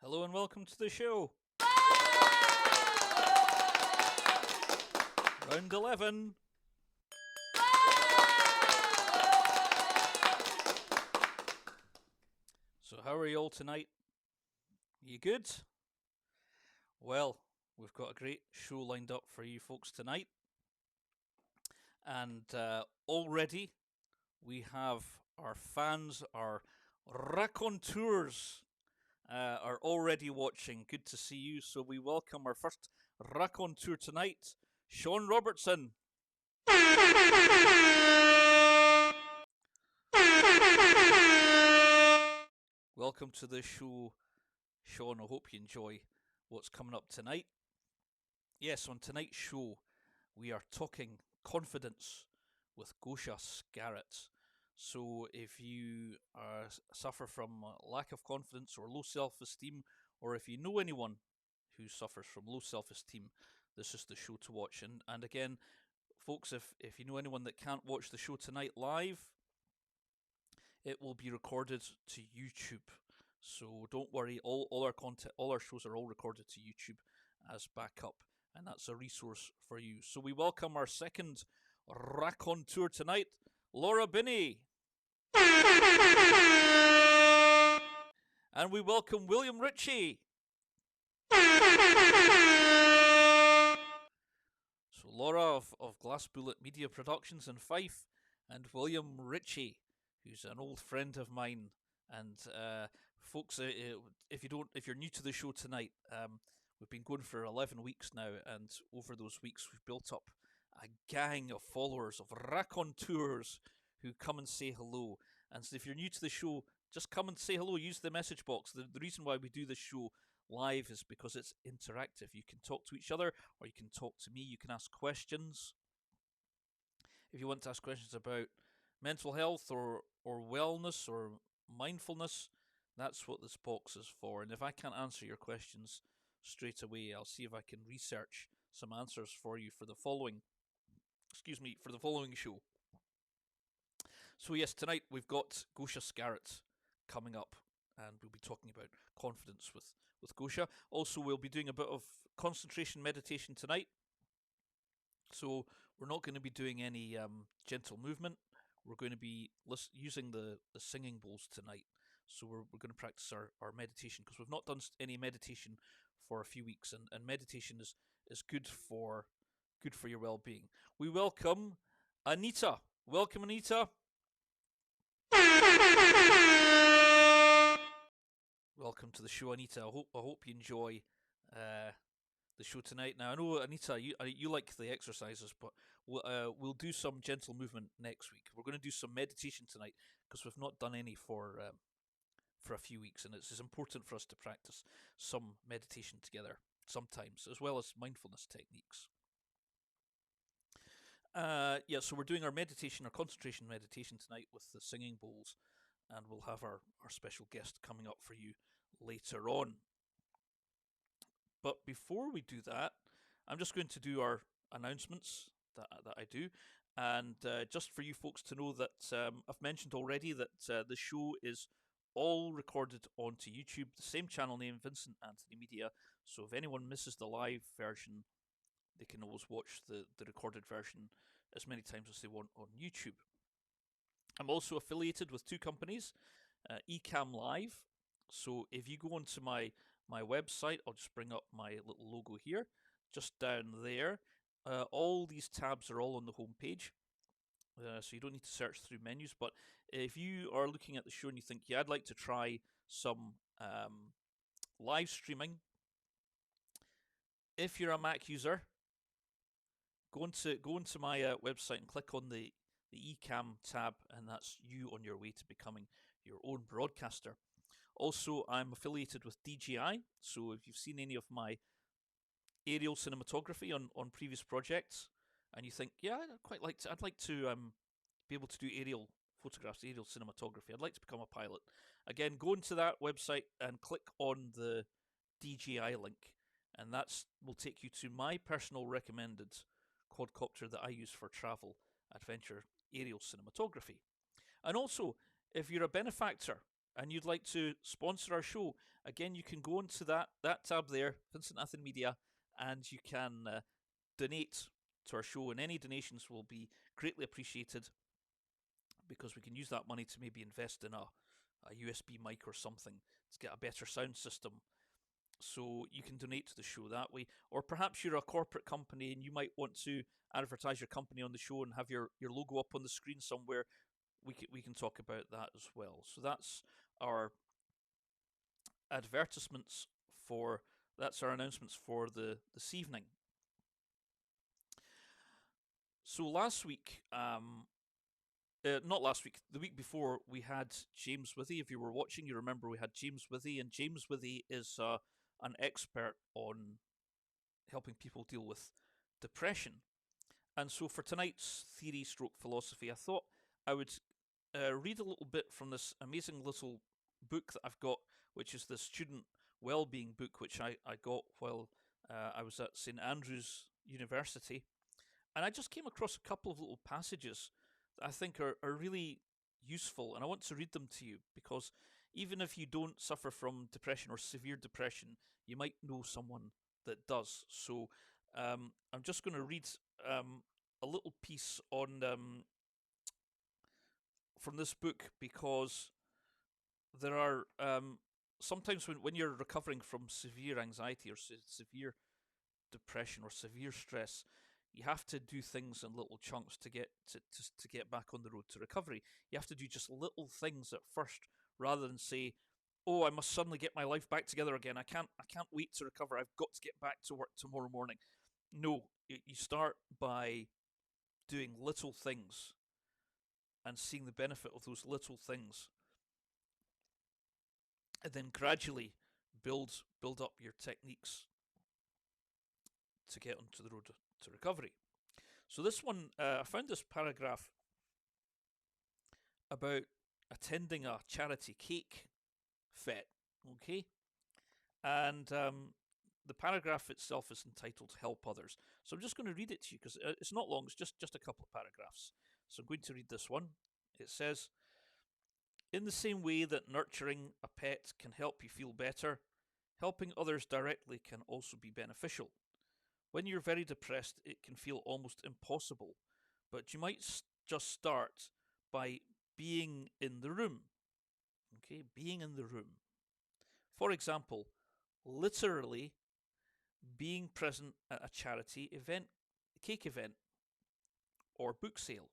Hello and welcome to the show. Round 11. So, how are you all tonight? You good? Well, we've got a great show lined up for you folks tonight. And already we have our fans, our raconteurs, are already watching. Good to see you. So, we welcome our first raconteur tonight, Sean Robertson. Welcome to the show, Sean. I hope you enjoy what's coming up tonight. Yes, on tonight's show, we are talking confidence with Gosia Scarrott. So, if you suffer from lack of confidence or low self esteem, or if you know anyone who suffers from low self esteem, this is the show to watch. And again, folks, if you know anyone that can't watch the show tonight live, it will be recorded to YouTube. So don't worry, all our content, all our shows are all recorded to YouTube as backup, and that's a resource for you. So we welcome our second raconteur tonight, Laura Binney. And we welcome William Ritchie. So Laura of Glass Bullet Media Productions in Fife, and William Ritchie, who's an old friend of mine. And folks, if you're new to the show tonight, we've been going for 11 weeks now, and over those weeks we've built up a gang of followers, of raconteurs who come and say hello. And so if you're new to the show, just come and say hello. Use the message box. The reason why we do this show live is because it's interactive. You can talk to each other, or you can talk to me. You can ask questions. If you want to ask questions about mental health or wellness or mindfulness, that's what this box is for. And if I can't answer your questions straight away, I'll see if I can research some answers for you for the following show. So yes, tonight we've got Gosia Scarrott coming up, and we'll be talking about confidence with Gosia. Also, we'll be doing a bit of concentration meditation tonight. So we're not going to be doing any gentle movement. We're going to be using the singing bowls tonight. So we're going to practice our meditation, because we've not done any meditation for a few weeks, and meditation is good for your well-being. We welcome Anita. Welcome, Anita. Welcome to the show, Anita. I hope you enjoy the show tonight. Now, I know, Anita, you like the exercises, but we'll do some gentle movement next week. We're going to do some meditation tonight, because we've not done any for a few weeks, and it's important for us to practice some meditation together sometimes, as well as mindfulness techniques. So we're doing our concentration meditation tonight with the singing bowls, and we'll have our special guest coming up for you later on. But before we do that, I'm just going to do our announcements that I do. And just for you folks to know that I've mentioned already that the show is all recorded onto YouTube, the same channel name, Vincent Anthony Media. So if anyone misses the live version, they can always watch the recorded version as many times as they want on YouTube. I'm also affiliated with two companies, Ecamm Live. So if you go onto my website, I'll just bring up my little logo here, just down there. All these tabs are all on the home page, so you don't need to search through menus. But if you are looking at the show and you think, yeah, I'd like to try some live streaming, if you're a Mac user, go into my website and click on the Ecamm tab, and that's you on your way to becoming your own broadcaster. Also, I'm affiliated with DJI, so if you've seen any of my aerial cinematography on previous projects, and you think, yeah, I'd like to be able to do aerial photographs, aerial cinematography, I'd like to become a pilot. Again, go into that website and click on the DJI link, and that will take you to my personal recommended quadcopter that I use for travel, adventure, aerial cinematography. And also, if you're a benefactor and you'd like to sponsor our show, again, you can go into that tab there, Vincent Athen Media, and you can donate to our show, and any donations will be greatly appreciated because we can use that money to maybe invest in a USB mic or something to get a better sound system. So you can donate to the show that way. Or perhaps you're a corporate company and you might want to advertise your company on the show and have your logo up on the screen somewhere. We can talk about that as well. So our advertisements for that's our announcements for this evening. So last week, not last week, the week before, we had James Withy. If you were watching, you remember we had James Withy, and James Withy is an expert on helping people deal with depression. And so for tonight's theory stroke philosophy, I thought I would read a little bit from this amazing little book that I've got, which is the student well-being book, which I got while I was at St Andrews University. And I just came across a couple of little passages that I think are really useful, and I want to read them to you because even if you don't suffer from depression or severe depression, you might know someone that does. So I'm just going to read a little piece on from this book because there are sometimes when you're recovering from severe anxiety or severe depression or severe stress, you have to do things in little chunks to get back on the road to recovery. You have to do just little things at first, rather than say, "Oh, I must suddenly get my life back together again. I can't wait to recover. I've got to get back to work tomorrow morning." No, you start by doing little things and seeing the benefit of those little things, and then gradually build up your techniques to get onto the road to recovery. So this one, I found this paragraph about attending a charity cake fete, okay? And the paragraph itself is entitled Help Others. So I'm just going to read it to you because it's not long, it's just a couple of paragraphs. So I'm going to read this one. It says, "In the same way that nurturing a pet can help you feel better, helping others directly can also be beneficial. When you're very depressed, it can feel almost impossible, but you might just start by being in the room. Okay, being in the room. For example, literally being present at a charity event, cake event, or book sale.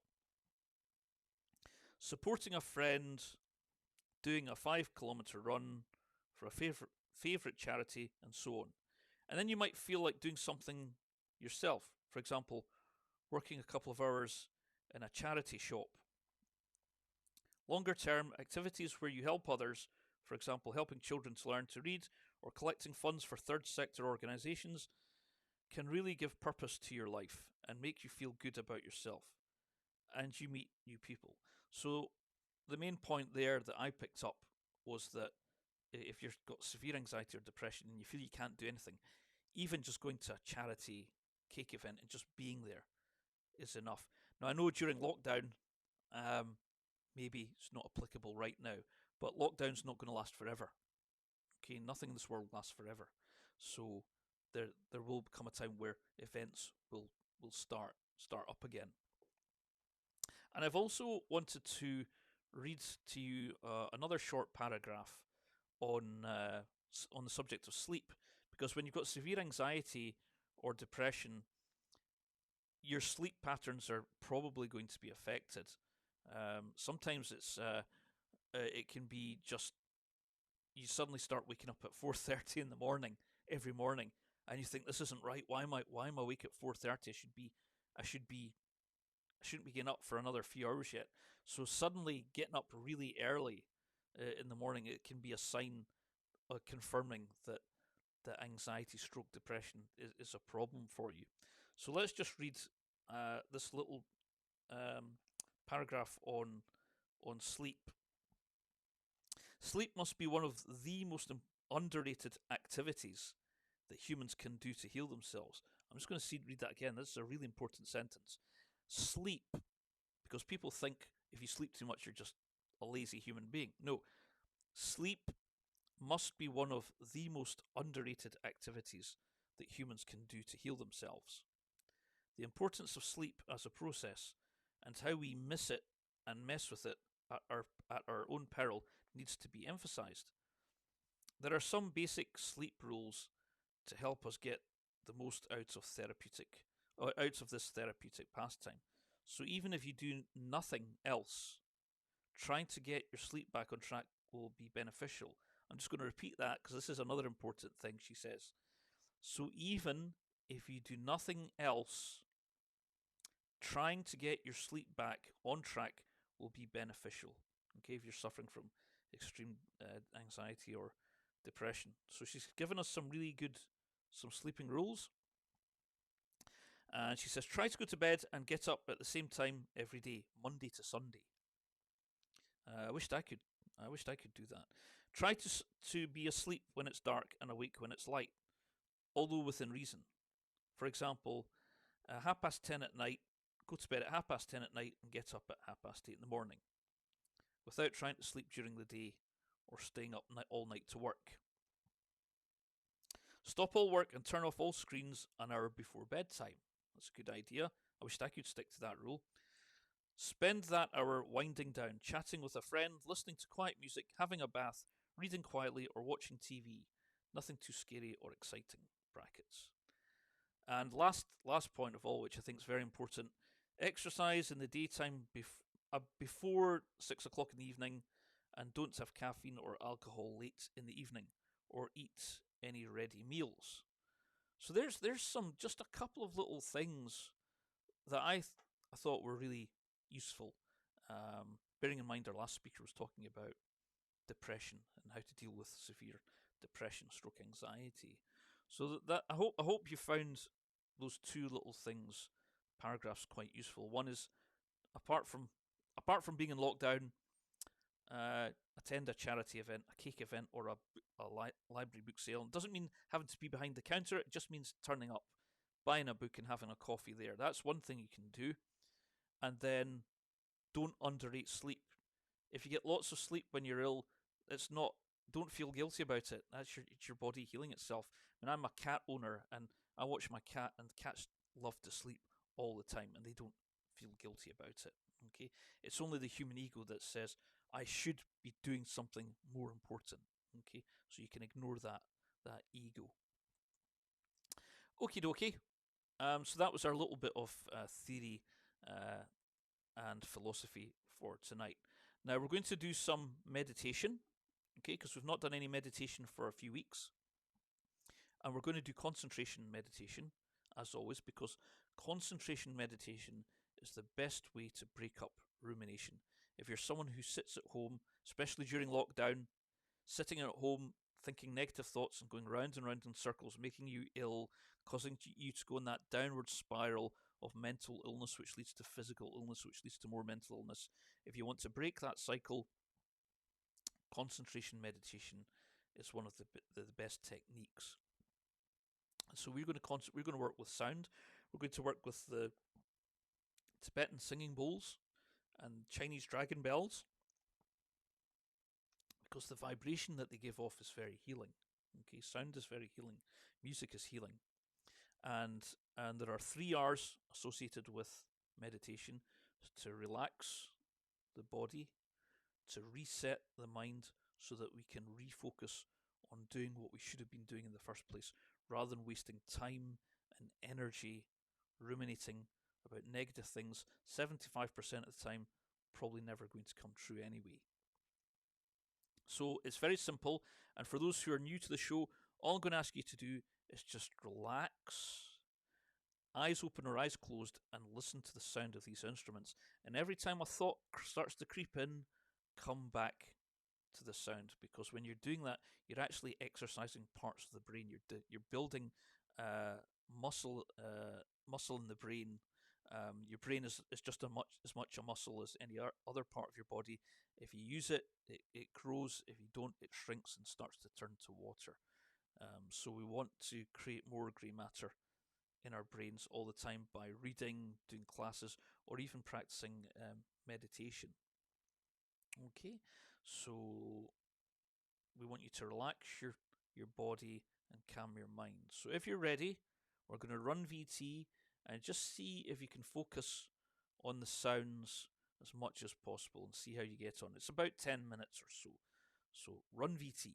Supporting a friend, doing a 5 kilometre run for a favourite charity, and so on. And then you might feel like doing something yourself. For example, working a couple of hours in a charity shop. Longer term activities where you help others, for example, helping children to learn to read or collecting funds for third sector organisations, can really give purpose to your life and make you feel good about yourself. And you meet new people. So the main point there that I picked up was that if you've got severe anxiety or depression and you feel you can't do anything, even just going to a charity cake event and just being there is enough. Now, I know during lockdown, maybe it's not applicable right now, but lockdown's not going to last forever. Okay, nothing in this world lasts forever. So there will come a time where events will start up again. And I've also wanted to read to you another short paragraph on the subject of sleep, because when you've got severe anxiety or depression, your sleep patterns are probably going to be affected. Sometimes it can be just you suddenly start waking up at 4:30 in the morning every morning, and you think this isn't right. Why am I awake at 4:30? I shouldn't be getting up for another few hours yet. So suddenly getting up really early in the morning, it can be a sign confirming that anxiety, stroke, depression is a problem for you. So let's just read this little paragraph on sleep. Sleep must be one of the most underrated activities that humans can do to heal themselves. I'm just going to read that again. This is a really important sentence. Sleep, because people think if you sleep too much, you're just a lazy human being. No, Sleep must be one of the most underrated activities that humans can do to heal themselves. The importance of sleep as a process and how we miss it and mess with it at our own peril needs to be emphasized. There are some basic sleep rules to help us get the most out of this therapeutic pastime. So even if you do nothing else, trying to get your sleep back on track will be beneficial. I'm just going to repeat that because this is another important thing she says. So even if you do nothing else, trying to get your sleep back on track will be beneficial. Okay, if you're suffering from extreme anxiety or depression. So she's given us some sleeping rules. And she says, try to go to bed and get up at the same time every day, Monday to Sunday. I wished I could. I wished I could do that. Try to be asleep when it's dark and awake when it's light, although within reason. For example, 10:30 at night, go to bed at 10:30 at night and get up at 8:30 in the morning, without trying to sleep during the day or staying up all night to work. Stop all work and turn off all screens an hour before bedtime. That's a good idea. I wished I could stick to that rule. Spend that hour winding down, chatting with a friend, listening to quiet music, having a bath, reading quietly, or watching TV. Nothing too scary or exciting. Brackets. And last point of all, which I think is very important, exercise in the daytime before 6 o'clock in the evening, and don't have caffeine or alcohol late in the evening, or eat any ready meals. So there's some just a couple of little things that I thought were really useful. Bearing in mind our last speaker was talking about depression and how to deal with severe depression, stroke anxiety. So that I hope you found those two little things, paragraphs, quite useful. One is apart from being in lockdown, attend a charity event, a cake event, or a library book sale. It doesn't mean having to be behind the counter. It just means turning up, buying a book, and having a coffee there. That's one thing you can do. And then don't underrate sleep. If you get lots of sleep when you're ill, it's not. Don't feel guilty about it. It's your body healing itself. I mean, I'm a cat owner, and I watch my cat, and cats love to sleep all the time, and they don't feel guilty about it. Okay, it's only the human ego that says I should be doing something more important. Okay, so you can ignore that ego. Okie dokie. So that was our little bit of theory uh, and philosophy for tonight. Now we're going to do some meditation, okay, because we've not done any meditation for a few weeks. And we're going to do concentration meditation, as always, because concentration meditation is the best way to break up rumination. If you're someone who sits at home, especially during lockdown, sitting at home thinking negative thoughts and going round and round in circles, making you ill, causing you to go in that downward spiral of mental illness, which leads to physical illness, which leads to more mental illness. If you want to break that cycle, concentration meditation is one of the best techniques. So we're going to work with sound. We're going to work with the Tibetan singing bowls and Chinese dragon bells, because the vibration that they give off is very healing. Okay, sound is very healing. Music is healing. And there are 3 R's associated with meditation: to relax the body, to reset the mind so that we can refocus on doing what we should have been doing in the first place, rather than wasting time and energy ruminating about negative things 75% of the time, probably never going to come true anyway. So it's very simple, and for those who are new to the show, all I'm going to ask you to do is just relax, eyes open or eyes closed, and listen to the sound of these instruments. And every time a thought starts to creep in, come back to the sound, because when you're doing that, you're actually exercising parts of the brain. You're building muscle in the brain. Your brain is just as much a muscle as any other part of your body. If you use it, it grows. If you don't, it shrinks and starts to turn to water. So we want to create more grey matter in our brains all the time by reading, doing classes, or even practicing meditation. Okay, so we want you to relax your body and calm your mind. So if you're ready, we're going to run VT and just see if you can focus on the sounds as much as possible and see how you get on. It's about 10 minutes or so. So run VT.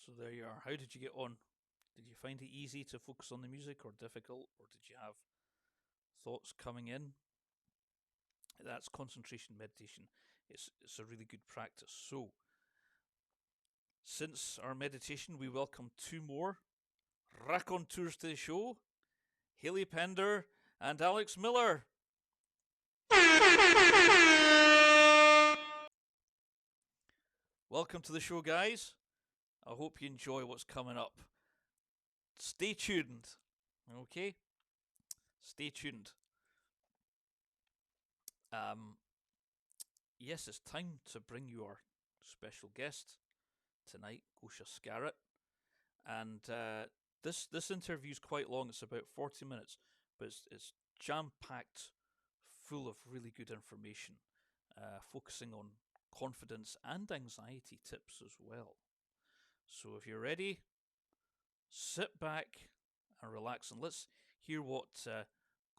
So there you are. How did you get on? Did you find it easy to focus on the music, or difficult, or did you have thoughts coming in? That's concentration meditation. It's a really good practice. So, since our meditation, we welcome two more raconteurs to the show, Haley Pender and Alex Miller. Welcome to the show, guys. I hope you enjoy what's coming up. Stay tuned. Okay? Stay tuned. Yes, it's time to bring you our special guest tonight, Gosia Scarrott. And this interview is quite long. It's about 40 minutes, but it's jam-packed, full of really good information, focusing on confidence and anxiety tips as well. So if you're ready, sit back and relax, and let's hear what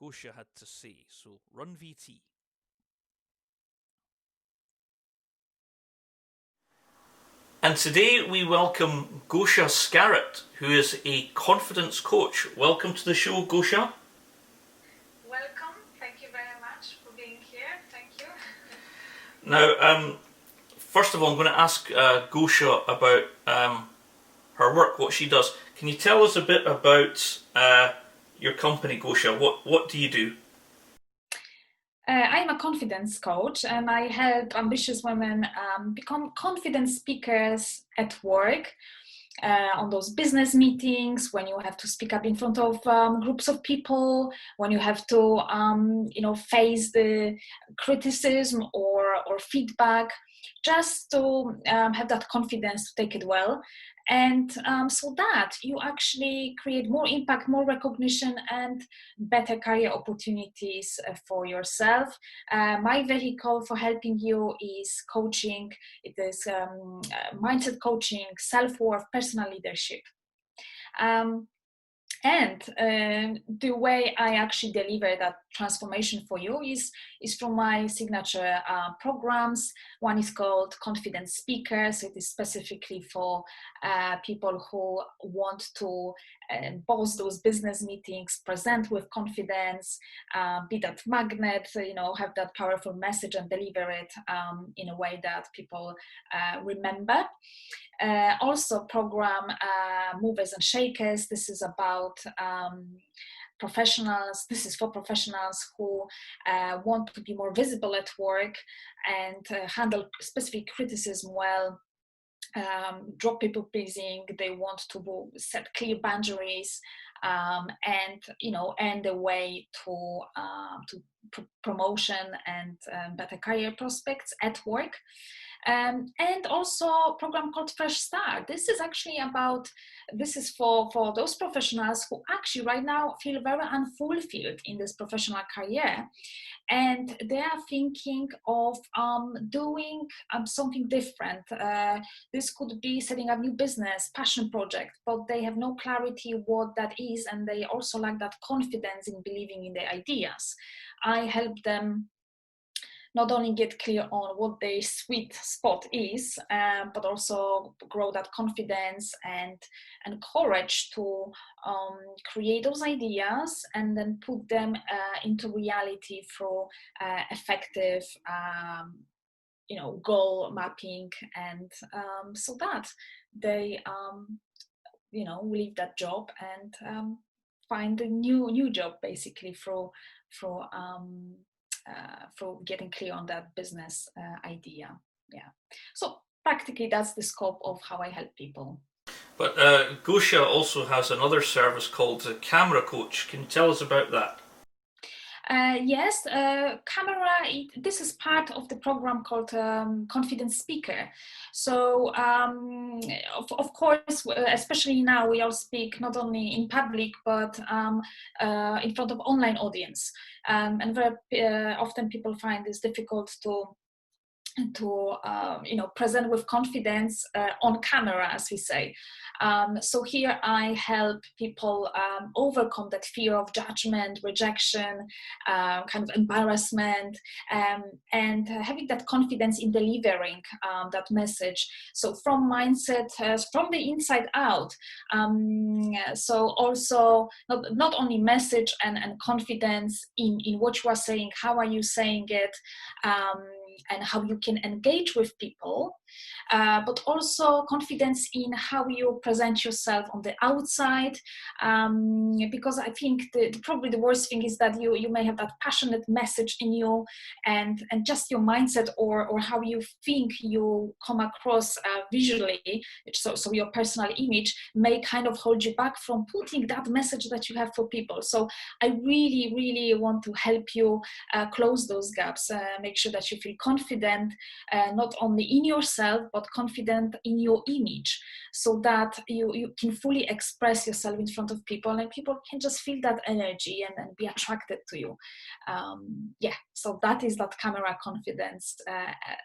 Gosia had to say. So run VT. And today we welcome Gosia Scarrott, who is a confidence coach. Welcome to the show, Gosia. Welcome. Thank you very much for being here. Thank you. Now, first of all, I'm going to ask Gosia about her work, what she does. Can you tell us a bit about your company, Gosia? What do you do? I'm a confidence coach, and I help ambitious women become confident speakers at work, on those business meetings, when you have to speak up in front of groups of people, when you have to face the criticism or feedback, just to have that confidence to take it well. And so that you actually create more impact, more recognition, and better career opportunities for yourself. My vehicle for helping you is coaching. It is mindset coaching, self-worth, personal leadership. And the way I actually deliver that transformation for you is from my signature programs. One is called Confident Speakers. It is specifically for people who want to boss those business meetings, present with confidence, be that magnet, have that powerful message and deliver it in a way that people remember. Also program Movers and Shakers. This is about professionals. This is for professionals who want to be more visible at work and handle specific criticism well. Drop people pleasing. They want to set clear boundaries and earn the way to promotion and better career prospects at work. And also a program called Fresh Start. This is for those professionals who actually right now feel very unfulfilled in this professional career, and they are thinking of doing something different. This could be setting up new business, passion project, but they have no clarity what that is, and they also lack that confidence in believing in their ideas. I help them not only get clear on what their sweet spot is, but also grow that confidence and courage to create those ideas and then put them into reality through effective goal mapping, and so that they leave that job and find a new job, basically through getting clear on that business idea. Yeah. So practically that's the scope of how I help people. But Gosia also has another service called Camera Coach. Can you tell us about that? Yes, this is part of the program called Confident Speaker. So, of course, especially now, we all speak not only in public, but in front of online audience. And very often people find it's difficult to to present with confidence on camera, as we say. So here I help people overcome that fear of judgment, rejection, kind of embarrassment, and having that confidence in delivering that message. So from mindset, from the inside out. So also not only message and confidence in what you are saying, how are you saying it, and how you can engage with people, but also confidence in how you present yourself on the outside, because I think probably the worst thing is that you may have that passionate message in you, and just your mindset or how you think you come across visually, so your personal image may kind of hold you back from putting that message that you have for people. So I really want to help you close those gaps, make sure that you feel confident, not only in yourself, but confident in your image, so that you can fully express yourself in front of people, and people can just feel that energy and be attracted to you. So that is that camera confidence,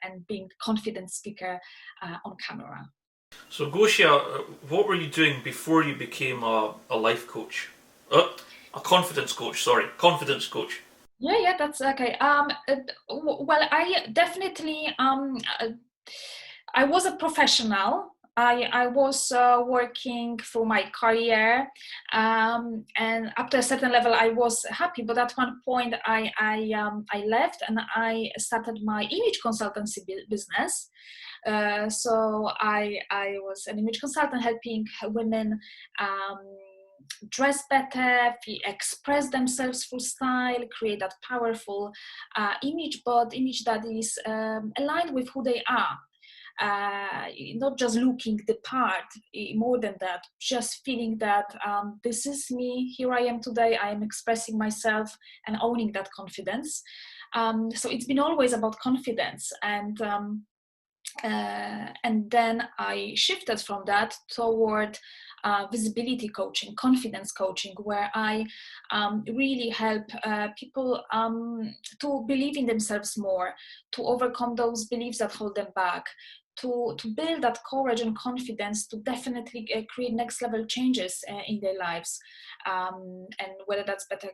and being confident speaker on camera. So, Gosia, what were you doing before you became a life coach? A confidence coach, sorry, confidence coach. Yeah, that's okay. Well, I definitely, I was a professional. I was working for my career, and up to a certain level, I was happy. But at one point, I left and I started my image consultancy business. So I was an image consultant helping women dress better, express themselves through style, create that powerful image, but image that is aligned with who they are. Not just looking the part, more than that, just feeling that this is me, here I am today, I am expressing myself and owning that confidence. So it's been always about confidence, and then I shifted from that toward visibility coaching, confidence coaching, where I really help people to believe in themselves more, to overcome those beliefs that hold them back, to build that courage and confidence to definitely create next level changes in their lives. And whether that's better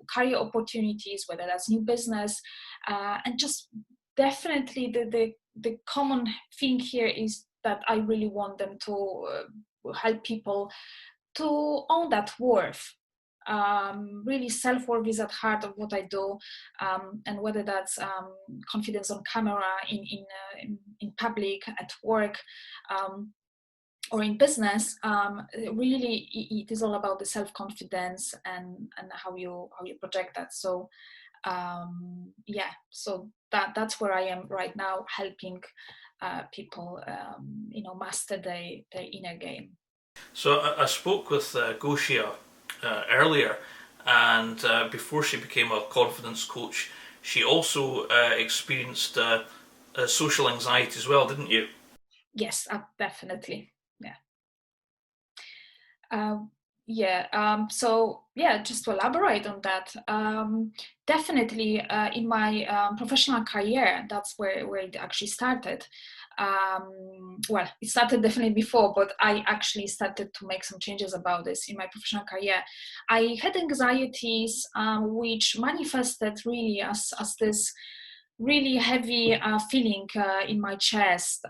career opportunities, whether that's new business, and just definitely the common thing here is that I really want them to help people to own that worth. Really, self-worth is at heart of what I do, and whether that's confidence on camera, in public, at work, or in business, really it is all about the self-confidence and how you project that. So so that's where I am right now, helping people master their inner game. So, I spoke with Gosia earlier, and before she became a confidence coach, she also experienced social anxiety as well, didn't you? Yes, definitely. So just to elaborate on that, definitely in my professional career, that's where it actually started. Well, it started definitely before, but I actually started to make some changes about this in my professional career. I had anxieties, which manifested really as this really heavy feeling in my chest.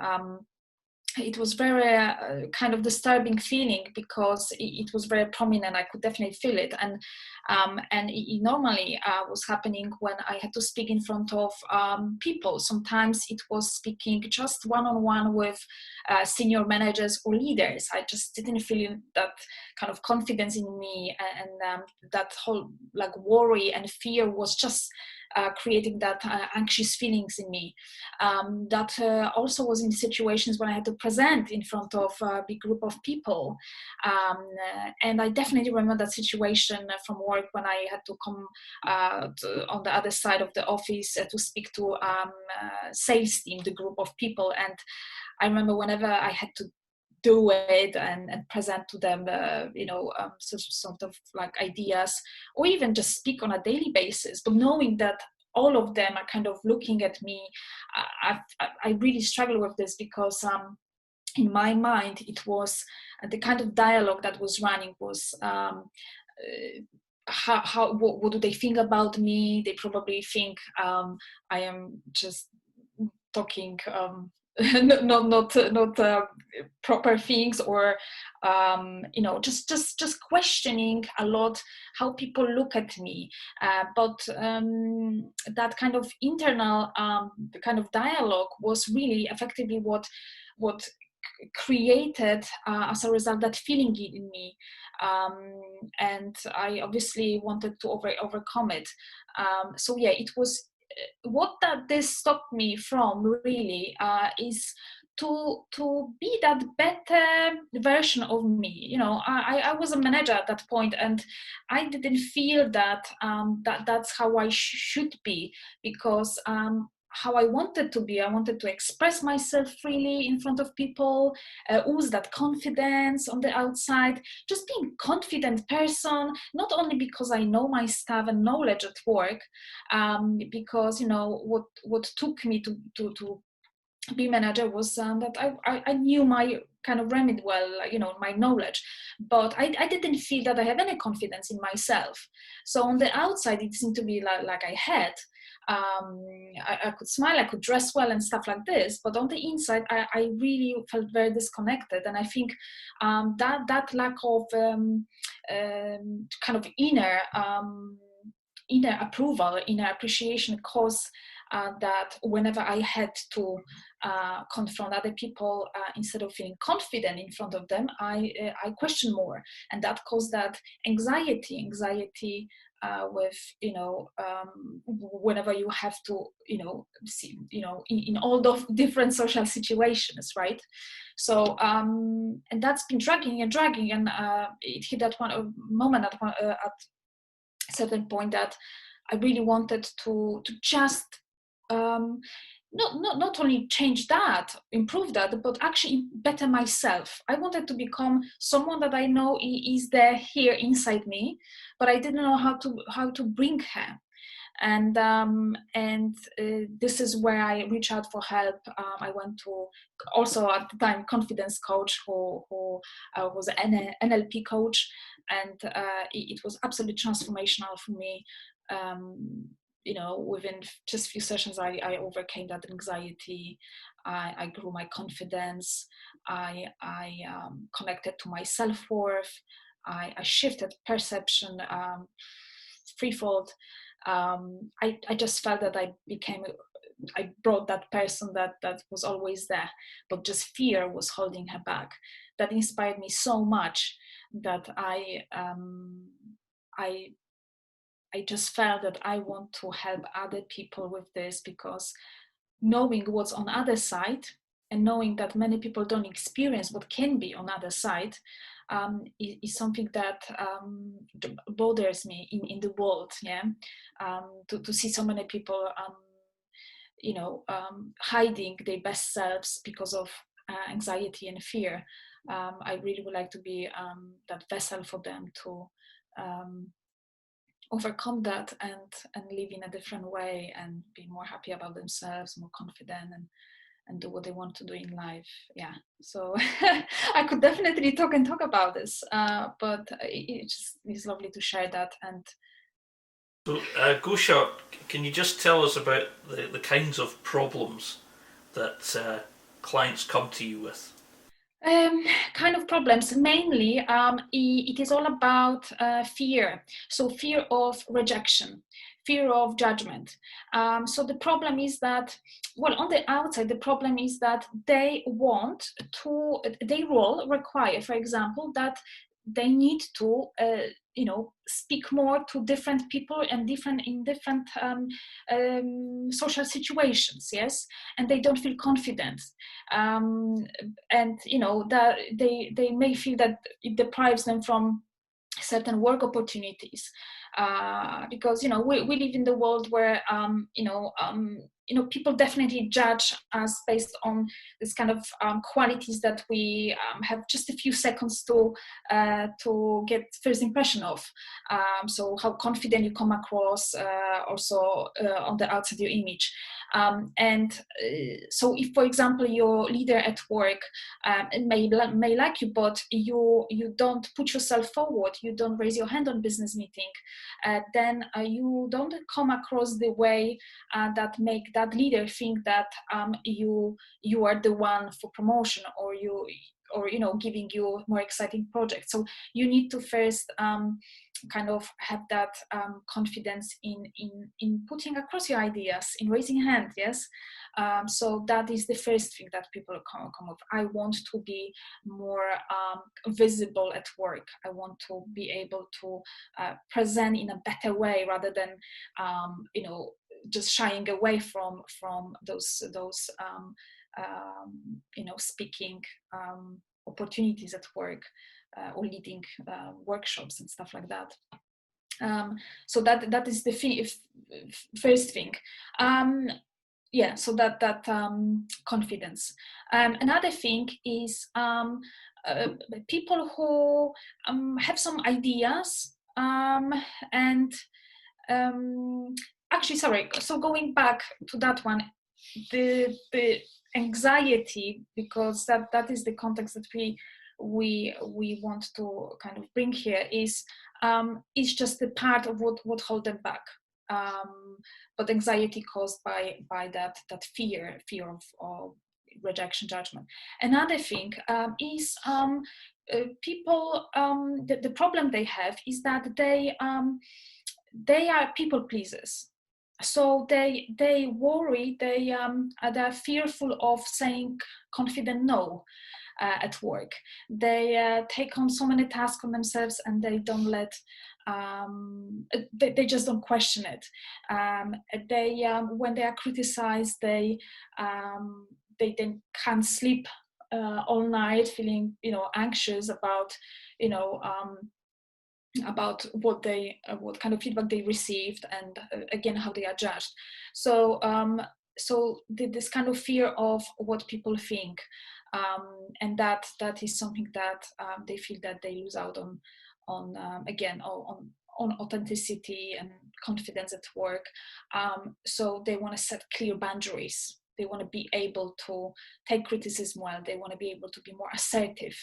It was very kind of disturbing feeling because it was very prominent. I could definitely feel it, and it normally was happening when I had to speak in front of people. Sometimes it was speaking just one-on-one with senior managers or leaders. I just didn't feel that kind of confidence in me, and that whole like worry and fear was just creating that anxious feelings in me. That also was in situations when I had to present in front of a big group of people. And I definitely remember that situation from work when I had to come on the other side of the office to speak to sales team, the group of people. And I remember whenever I had to do it and present to them, sort of like ideas, or even just speak on a daily basis, but knowing that all of them are kind of looking at me. I really struggle with this because in my mind, it was the kind of dialogue that was running was what do they think about me? They probably think I am just talking not proper things, or just questioning a lot how people look at me. But that kind of internal kind of dialogue was really effectively what created as a result that feeling in me, and I obviously wanted to overcome it. So yeah, it was what that this stopped me from really is to be that better version of me. I was a manager at that point, and I didn't feel that that's how I should be, because how I wanted to be. I wanted to express myself freely in front of people, ooze that confidence on the outside, just being confident person, not only because I know my stuff and knowledge at work, because what took me to be manager was that I knew my kind of remit well, my knowledge, but I didn't feel that I have any confidence in myself. So on the outside, it seemed to be like I had. I could smile, I could dress well and stuff like this, but on the inside, I really felt very disconnected. And I think that lack of kind of inner approval, inner appreciation caused that whenever I had to confront other people, instead of feeling confident in front of them, I question more, and that caused that anxiety with whenever you have to see in all the different social situations, right? So and that's been dragging, and it hit that one moment at a certain point that I really wanted to just not only change that, improve that, but actually better myself. I wanted to become someone that I know is there here inside me, but I didn't know how to bring her. And this is where I reach out for help. I went to also at the time confidence coach who was an NLP coach, and it was absolutely transformational for me. Within just a few sessions, I overcame that anxiety. I grew my confidence. I connected to my self-worth. I shifted perception threefold. I just felt that I brought that person that was always there, but just fear was holding her back. That inspired me so much that I just felt that I want to help other people with this, because knowing what's on the other side, and knowing that many people don't experience what can be on the other side, is something that bothers me in the world. Yeah, to see so many people, hiding their best selves because of anxiety and fear. I really would like to be that vessel for them to overcome that and live in a different way, and be more happy about themselves, more confident, and do what they want to do in life. Yeah, so I could definitely talk about this, but it just is lovely to share that. And So, Gosia, can you just tell us about the kinds of problems that clients come to you with? Kind of problems, mainly it is all about fear. So fear of rejection, fear of judgment. So the problem is that, well, on the outside, the problem is that they want to, their role require, for example, that they need to speak more to different people and different social situations. Yes, and they don't feel confident. And that they may feel that it deprives them from certain work opportunities, because we live in the world where people definitely judge us based on this kind of qualities that we have just a few seconds to get first impression of. So how confident you come across, also on the outside your image. So if, for example, your leader at work may like you, but you don't put yourself forward, you don't raise your hand on business meeting, then you don't come across the way that make that leader think that you are the one for promotion, or giving you more exciting projects. So you need to first kind of have that confidence in putting across your ideas, in raising a hand. Yes. So that is the first thing that people come up. I want to be more visible at work. I want to be able to present in a better way, rather than just shying away from those speaking opportunities at work, or leading workshops and stuff like that. So that is the first thing. So that confidence. Another thing is people who have some ideas, and actually, sorry. So going back to that one, the anxiety, because that is the context that we want to kind of bring here, is just a part of what hold them back. But anxiety caused by that fear of rejection, judgment. Another thing is people. The problem they have is that they are people pleasers. So they worry, they're fearful of saying confident no at work. They take on so many tasks on themselves, and they don't they just don't question it. They when they are criticized, they then can't sleep all night, feeling anxious about about what kind of feedback they received, and again how they are judged. So this kind of fear of what people think, and that is something that they feel that they lose out on authenticity and confidence at work. So they want to set clear boundaries. They want to be able to take criticism well. They want to be able to be more assertive.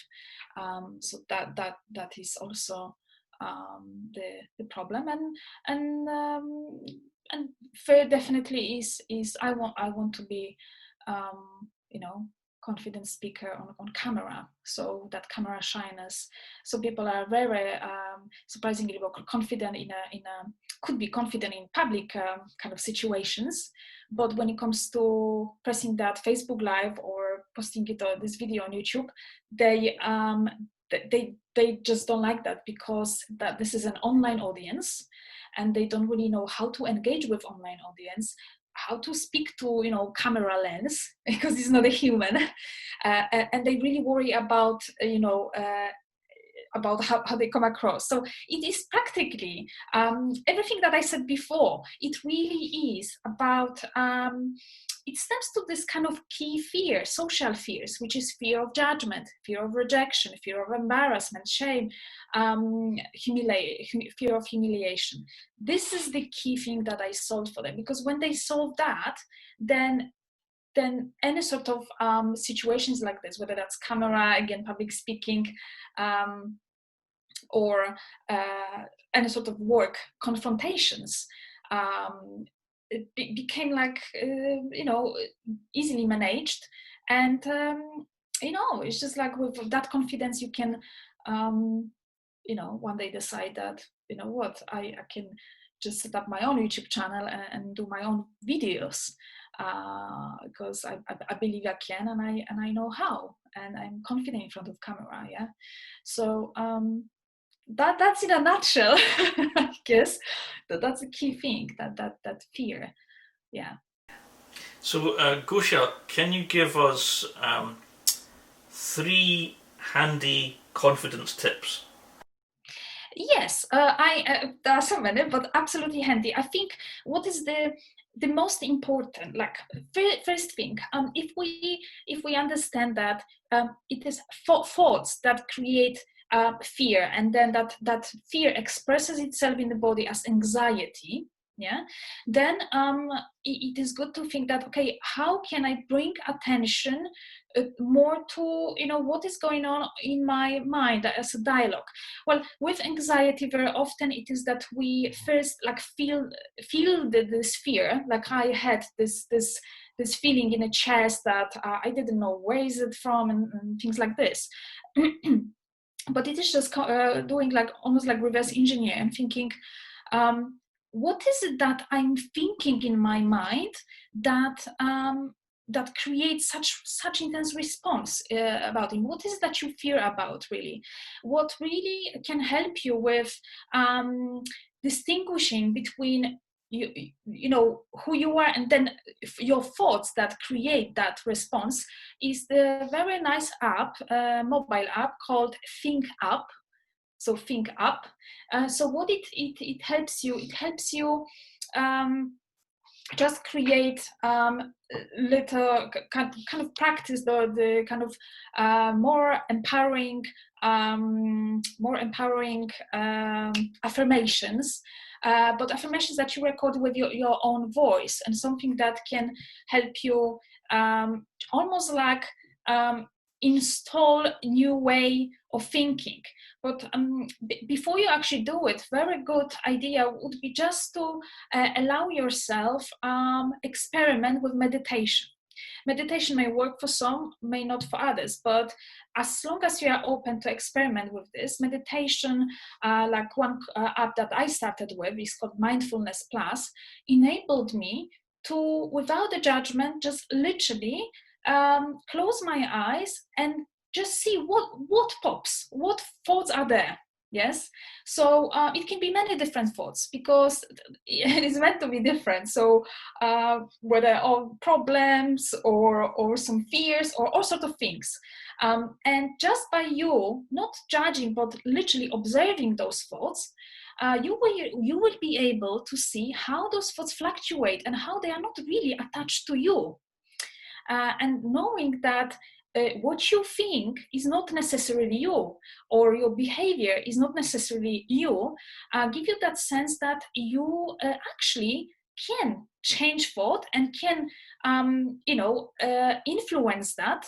So that is also the problem. And third definitely is I want to be confident speaker on camera, so that camera shyness. So people are very surprisingly confident in a could be confident in public kind of situations, but when it comes to pressing that Facebook Live or posting it or this video on YouTube, they just don't like that, because that this is an online audience, and they don't really know how to engage with online audience, how to speak to camera lens, because it's not a human, and they really worry about about how they come across. So it is practically everything that I said before. It really is about it stems to this kind of key fear, social fears, which is fear of judgment, fear of rejection, fear of embarrassment, shame, fear of humiliation. This is the key thing that I solved for them, because when they solve that, then any sort of situations like this, whether that's camera, again, public speaking, or any sort of work confrontations, it became like easily managed. And it's just like with that confidence you can one day decide that what, I can just set up my own YouTube channel and do my own videos, because I believe I can, and I know how, and I'm confident in front of camera. Yeah. So that's in a nutshell. I guess that's a key thing, that fear. Yeah. So Gosia, can you give us 3 handy confidence tips? Yes, there are so many, but absolutely handy. I think what is the the most important, like first thing, if we understand that it is thoughts that create fear, and then that fear expresses itself in the body as anxiety, yeah, then it is good to think that, okay, how can I bring attention more to, what is going on in my mind as a dialogue. Well, with anxiety, very often it is that we first like feel this fear, like I had this feeling in a chest that I didn't know where is it from, and things like this. But it is just doing like almost like reverse engineer and thinking, what is it that I'm thinking in my mind that that creates such intense response about it? What is it that you fear about, really? What really can help you with distinguishing between you know who you are and then your thoughts that create that response is the very nice app, mobile app called Think Up. So Think Up. So what it helps you, um, just create little kind of practice the kind of more empowering affirmations, but affirmations that you record with your own voice, and something that can help you almost like install a new way of thinking. But before you actually do it, very good idea would be just to allow yourself experiment with meditation. Meditation may work for some, may not for others, but as long as you are open to experiment with this, meditation, like one app that I started with is called Mindfulness Plus, enabled me to, without the judgment, just literally close my eyes and just see what pops, what thoughts are there. Yes, so it can be many different thoughts because it is meant to be different. So whether all problems or some fears or all sorts of things, and just by you not judging but literally observing those thoughts, you will be able to see how those thoughts fluctuate and how they are not really attached to you. And knowing that what you think is not necessarily you, or your behavior is not necessarily you, give you that sense that you actually can change thought and can influence that,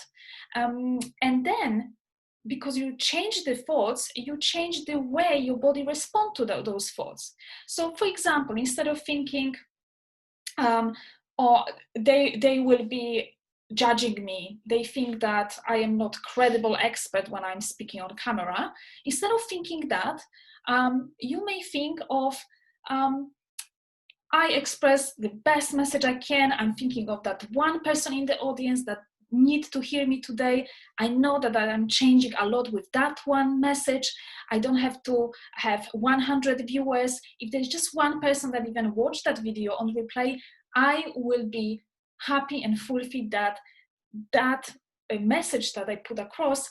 and then because you change the thoughts, you change the way your body responds to those thoughts. So for example, instead of thinking or they will be judging me, they think that I am not credible expert when I'm speaking on camera, instead of thinking that, you may think of I express the best message I can. I'm thinking of that one person in the audience that need to hear me today. I know that I am changing a lot with that one message. I don't have to have 100 viewers. If there's just one person that even watched that video on replay, I will be happy and fulfilled that message that I put across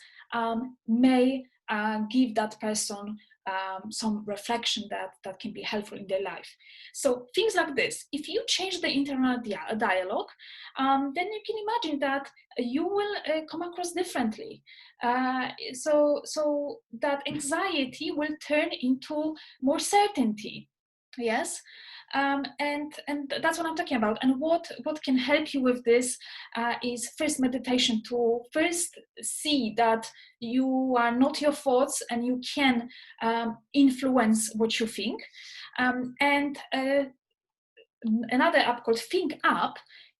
may give that person some reflection that can be helpful in their life. So things like this, if you change the internal dialogue, then you can imagine that you will come across differently. So that anxiety will turn into more certainty. Yes. And that's what I'm talking about. And what can help you with this is first meditation, to first see that you are not your thoughts and you can influence what you think. And another app called Think Up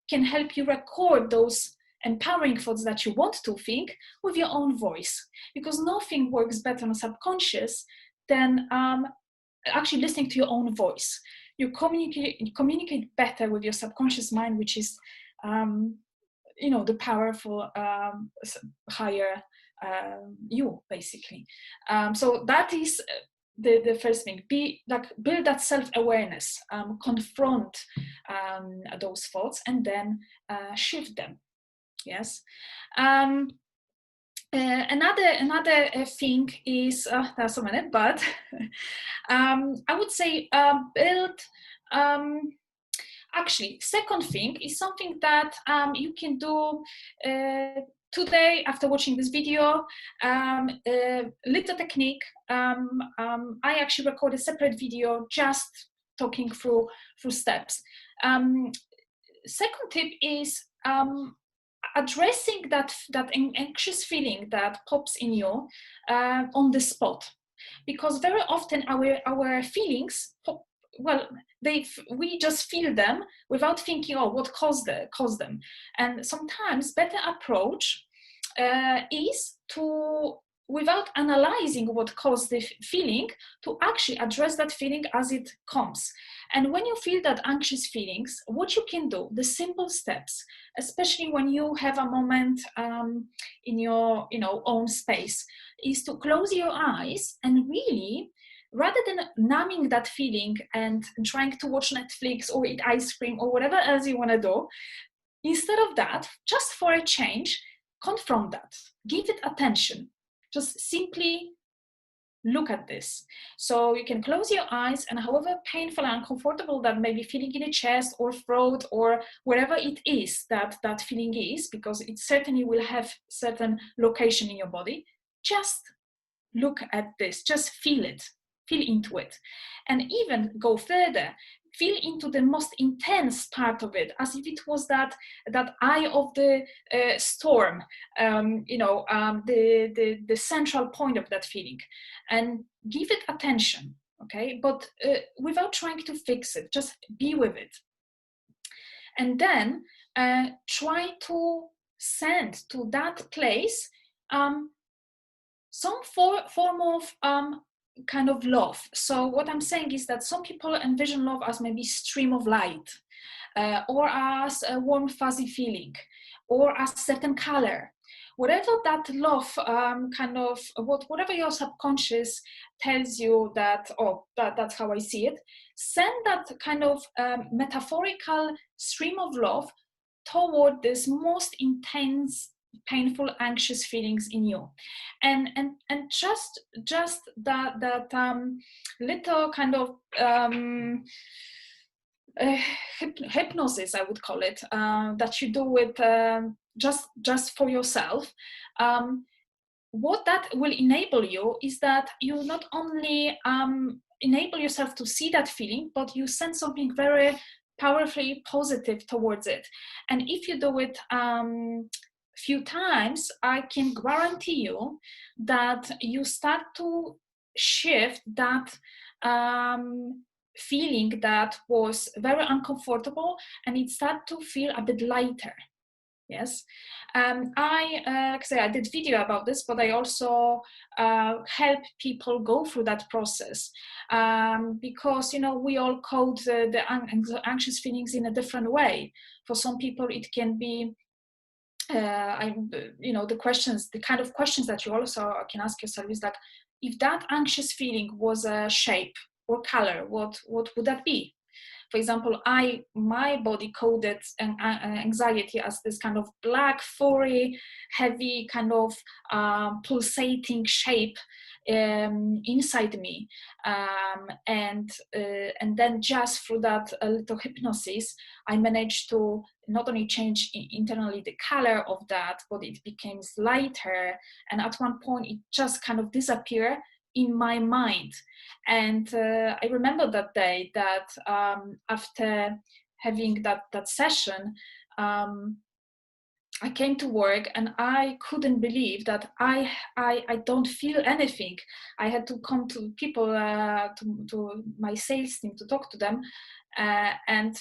can help you record those empowering thoughts that you want to think with your own voice, because nothing works better on subconscious than actually listening to your own voice. You communicate better with your subconscious mind, which is the powerful higher you, basically. So that is the first thing. Build that self-awareness, confront those thoughts, and then shift them. Yes. Another thing is there's so many, but I would say build Actually, second thing is something that you can do today after watching this video. Little technique. I actually recorded a separate video just talking through steps. Second tip is addressing that anxious feeling that pops in you on the spot, because very often our feelings pop, well, we just feel them without thinking, oh, what caused them. And sometimes better approach is to, without analyzing what caused the feeling, to actually address that feeling as it comes. And when you feel that anxious feelings, what you can do, the simple steps, especially when you have a moment in your own space, is to close your eyes and really, rather than numbing that feeling and trying to watch Netflix or eat ice cream or whatever else you want to do, instead of that, just for a change, confront that, give it attention, just simply look at this. So you can close your eyes, and however painful and uncomfortable that may be feeling in the chest or throat or wherever it is that feeling is, because it certainly will have certain location in your body, just look at this, just feel it, feel into it, and even go further, feel into the most intense part of it, as if it was that eye of the storm, the central point of that feeling, and give it attention, okay? But without trying to fix it, just be with it. And then try to send to that place some form of kind of love. So what I'm saying is that some people envision love as maybe stream of light, or as a warm fuzzy feeling, or as certain color. Whatever that love whatever your subconscious tells you that, oh, that's how I see it, send that kind of metaphorical stream of love toward this most intense, painful, anxious feelings in you, and just that little kind of hypnosis, I would call it, that you do with just for yourself. What that will enable you is that you not only enable yourself to see that feeling, but you send something very powerfully positive towards it. And if you do it few times, I can guarantee you that you start to shift that feeling that was very uncomfortable, and it start to feel a bit lighter. Yes, I say I did video about this, but I also help people go through that process, because we all code the anxious feelings in a different way. For some people, it can be the kind of questions that you also can ask yourself is that, if that anxious feeling was a shape or color, what would that be? For example, my body coded anxiety as this kind of black, furry, heavy, kind of pulsating shape inside me, and then just through that little hypnosis, I managed to not only change internally the color of that, but it became lighter, and at one point it just kind of disappeared in my mind. And I remember that day that after having that session, I came to work and I couldn't believe that I don't feel anything. I had to come to people, to my sales team, to talk to them, and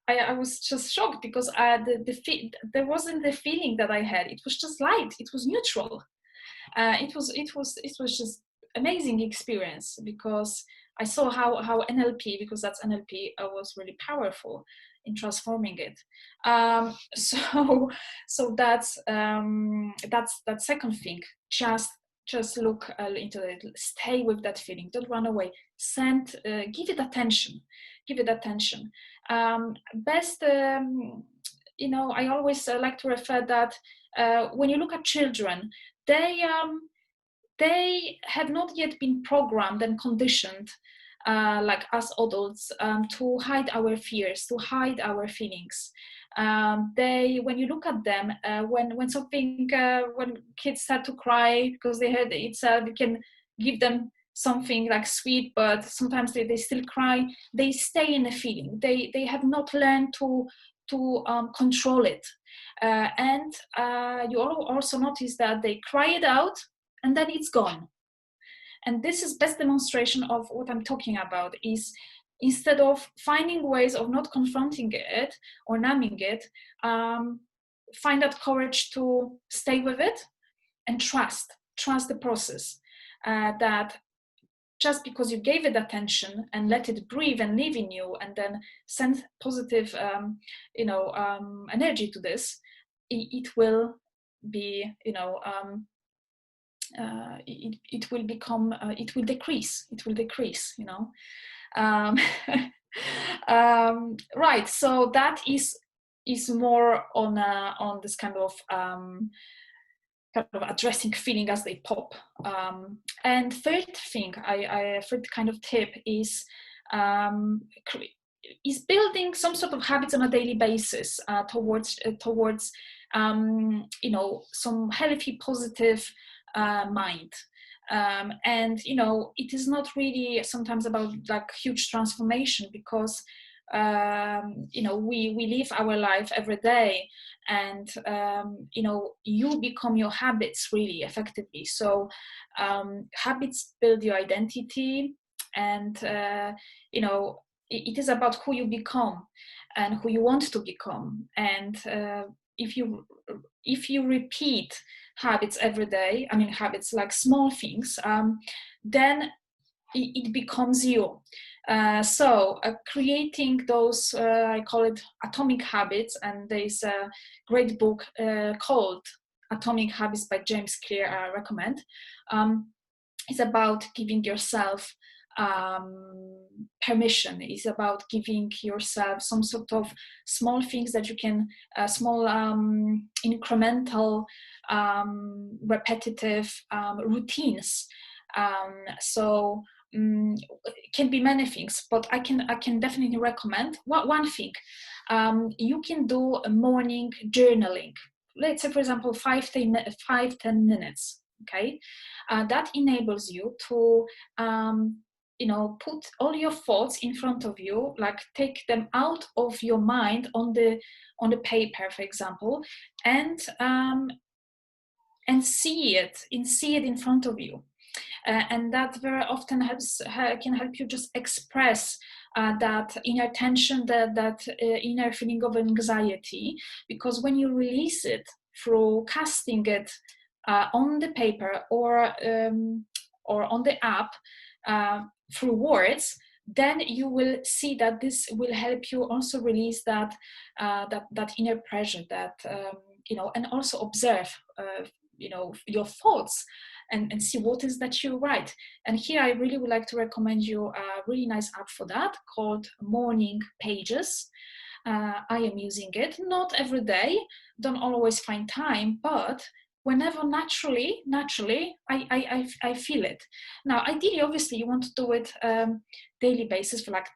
I was just shocked, because there wasn't the feeling that I had. It was just light. It was neutral. It was just amazing experience, because I saw how NLP, because that's NLP, was really powerful in transforming it. So that's that second thing. Just look into it. Stay with that feeling. Don't run away. Give it attention. Give it attention. Best. I always like to refer that when you look at children, they have not yet been programmed and conditioned like us adults, to hide our fears, to hide our feelings. When you look at them, when kids start to cry because they heard you can give them something like sweet, but sometimes they still cry. They stay in a feeling. They have not learned to control it. And you also notice that they cry it out and then it's gone. And this is best demonstration of what I'm talking about. Is instead of finding ways of not confronting it or numbing it, find that courage to stay with it and trust the process. That just because you gave it attention and let it breathe and live in you, and then send positive energy to this, it will be it will become it will decrease, um, right. So that is more on this kind of addressing feeling as they pop. And third thing, third kind of tip is building some sort of habits on a daily basis towards some healthy, positive mind. And it is not really sometimes about like huge transformation, because we live our life every day, and you become your habits really effectively. So habits build your identity, and it is about who you become and who you want to become. And if you repeat habits every day, I mean habits like small things, then it becomes you. So creating those, I call it atomic habits, and there's a great book called Atomic Habits by James Clear, I recommend. It's about giving yourself permission. It's about giving yourself some sort of small things that you can, small incremental, repetitive routines. So it can be many things, but I can definitely recommend one thing. You can do a morning journaling. Let's say, for example, 5-10 minutes. Okay, that enables you to put all your thoughts in front of you, like take them out of your mind on the paper, for example, and see it in front of you. And that very often can help you just express that inner tension, that inner feeling of anxiety, because when you release it through casting it on the paper or on the app through words, then you will see that this will help you also release that inner pressure, that and also observe your thoughts, and see what is that you write. And here I really would like to recommend you a really nice app for that called Morning Pages. I am using it, not every day, don't always find time, but whenever naturally I feel it. Now, ideally, obviously, you want to do it daily basis for like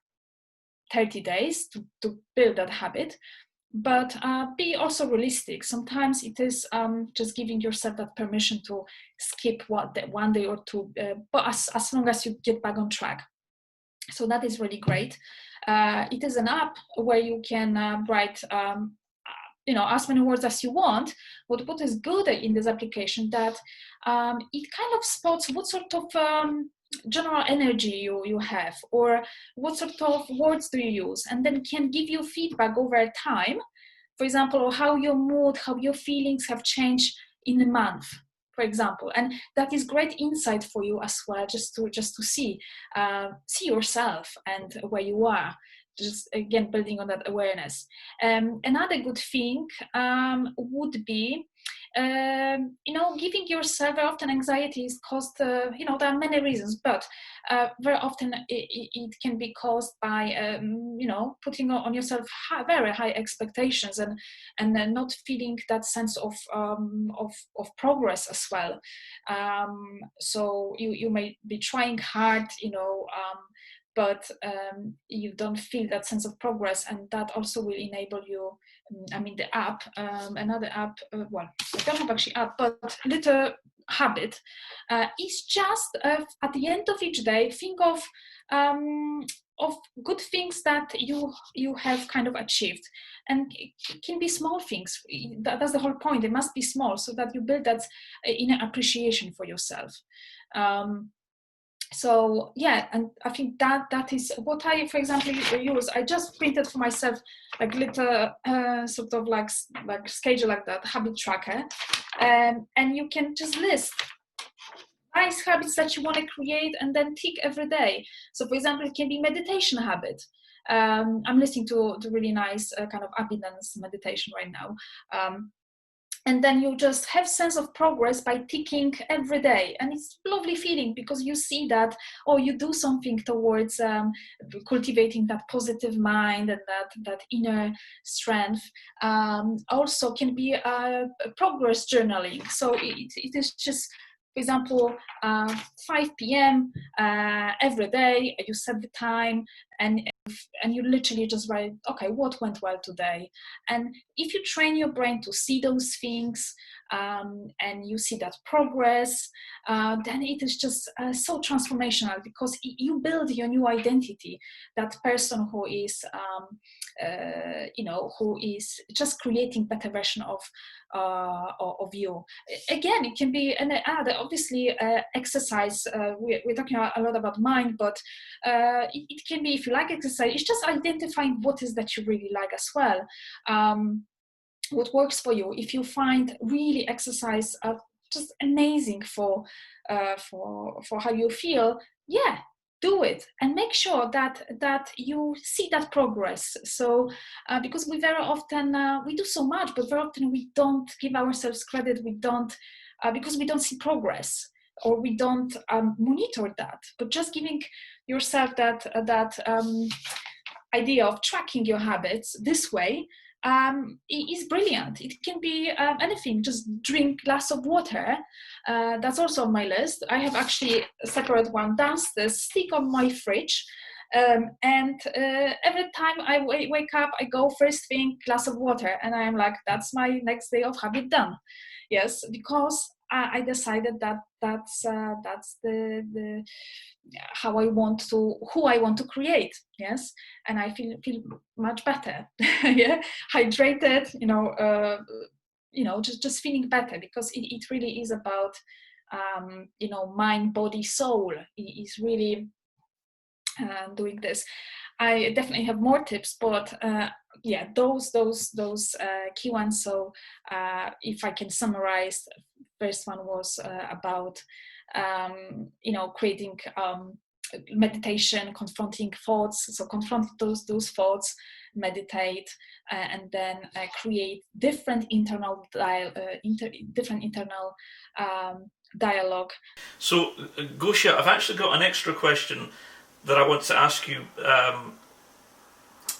30 days to build that habit. But be also realistic. Sometimes it is just giving yourself that permission to skip one day or two, but as long as you get back on track. So that is really great. It is an app where you can write as many words as you want. What is good in this application, that it kind of spots what sort of general energy you have, or what sort of words do you use, and then can give you feedback over time. For example, how your mood, how your feelings have changed in a month, for example. And that is great insight for you as well, just to see yourself and where you are. Just again building on that awareness. Another good thing would be giving yourself. Very often anxiety is caused, there are many reasons, but very often it can be caused by putting on yourself very high expectations, and then not feeling that sense of progress as well. So you may be trying hard, but you don't feel that sense of progress, and that also will enable you. The app, another app, well, I don't have actually app, but little habit is just at the end of each day, think of good things that you have kind of achieved, and it can be small things. That's the whole point. It must be small, so that you build that inner appreciation for yourself. So yeah, and I think that is what I, for example, use. I just printed for myself like little sort of like schedule, like that habit tracker, and you can just list nice habits that you want to create and then tick every day. So for example, it can be meditation habit. I'm listening to really nice kind of abundance meditation right now. And then you just have sense of progress by ticking every day, and it's a lovely feeling, because you see that, oh, you do something towards cultivating that positive mind and that inner strength. Also can be progress journaling. So it is just, for example, 5 p.m. Every day, you set the time, and you literally just write, okay, what went well today? And if you train your brain to see those things, and you see that progress, then it is just so transformational, because you build your new identity, that person who is who is just creating better version of you. Again, it can be obviously exercise. We're talking a lot about mind, but it can be, if you like exercise, it's just identifying what is that you really like as well. What works for you. If you find really exercise just amazing for how you feel, yeah, do it, and make sure that you see that progress. So because we very often we do so much, but very often we don't give ourselves credit. We don't because we don't see progress, or we don't monitor that. But just giving yourself that idea of tracking your habits this way is brilliant. It can be anything. Just drink glass of water. That's also on my list. I have actually a separate one downstairs, stick on my fridge. And every time I wake up, I go first thing, glass of water, and I'm like, that's my next day of habit done. Yes, because I decided that's the how I want to, who I want to create. Yes, and I feel much better. Yeah, hydrated. Just feeling better, because it really is about mind, body, soul. It is really doing this. I definitely have more tips, but yeah, those key ones. So if I can summarize, first one was about creating meditation, confronting thoughts. So confront those thoughts, meditate, and then create different internal dialogue. So, Gosia, I've actually got an extra question that I want to ask you,